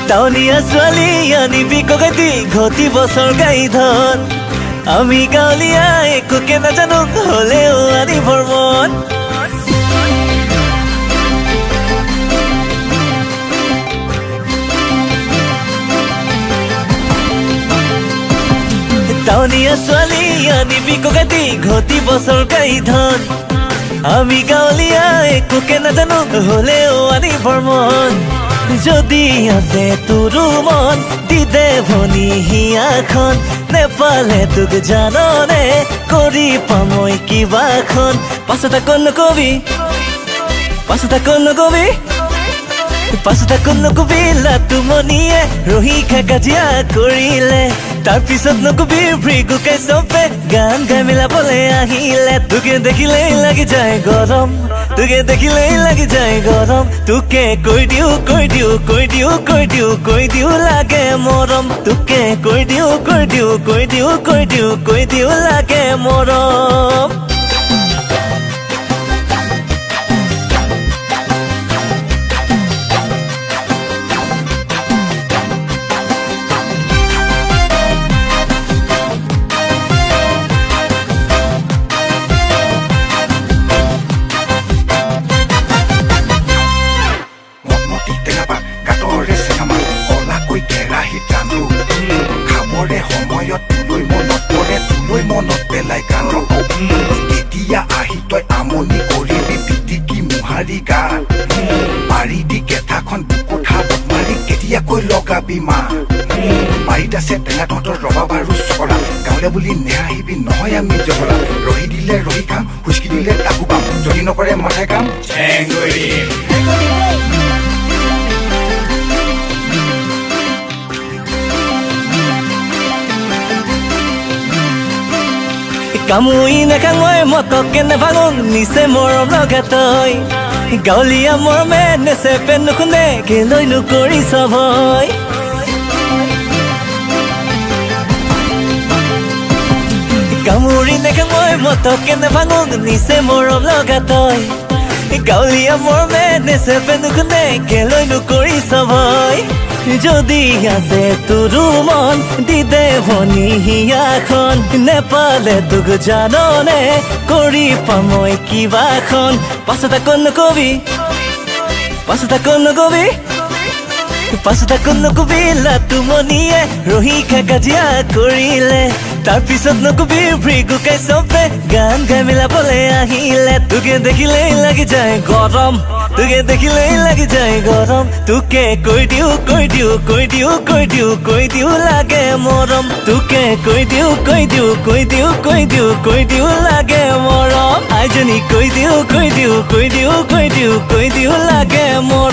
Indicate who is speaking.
Speaker 1: টাউনীয়া ছোৱালী আনিবি ককাইটি ঘটি বছৰ গাই ধন আমি গাঁৱলীয়া একোকে নাজানো হ'লেও আনিবৰ মন টাউনীয়া ছোৱালী আনিবি ককাইটি ঘটি বছৰ গাই ধন আমি গাঁৱলীয়া একোকে নাজানো হ'লেও আনিবৰ মন যদি আছে তোৰো মন দিদে ভনী হিয়াখন নেপালে তোক জাননে কৰি পামই কিবাখন পাছত আকৌ নকবি লাটুমনিয়ে ৰহি খা কাজিয়া কৰিলে তাৰপিছত নকবি ভৃগুকাই চবে গান গাই মিলাবলৈ আহিলে তোকে দেখিলেই লাগি যায় গৰম তোকে কৈ দিও লাগে মৰম তোকে কৈ দিও লাগে মৰম
Speaker 2: মনত পেলাই গান এতিয়া আহি তই আমনি কৰিবি পিটিকি মোহাৰি গান মাৰি দি কেঁঠাখন বুকুঠা মাৰি কেতিয়াকৈ লগাবি মা বাৰীত আছে টেঙা তহঁতৰ ৰবা বাৰু চকলা গাঁৱলে বুলি নেহাহিবি নহয় আমি জহলা ৰহি দিলে ৰহি খাম খুচকি দিলে তাকো পাম যদি নকৰে মাথাই কাম
Speaker 1: কামুই নাখাঙৈ মতকে নেভাঙো নিচে মৰম লগা তই গাঁৱলীয়া মৰমে নেচেপে নুশুনে কেলৈনো কৰিছ ভয় কামুৰি নাখাঙৈ মতকে নেভাঙো নিচে মৰম লগা তই গাঁৱলীয়া মৰমে নেচেপে নুশুনে কেলৈনো কৰিছ ভয় যদি আছে তোৰো মন দিদে ভনী হিয়াখন নেপালে তোক জাননে কৰি পামই কিবাখন পাছত আকৌ নকবি লাটুমনিয়ে ৰহি খা কাজিয়া কৰিলে তাৰপিছত নকবি ভৃগুকাই চবে গান গাই মিলাবলৈ আহিলে তোকে দেখিলেই লাগি যায় গৰম তোকে কৈ দিও লাগে মৰম তোকে কৈ দিও লাগে মৰম আইজনী কৈ দিও লাগে মৰম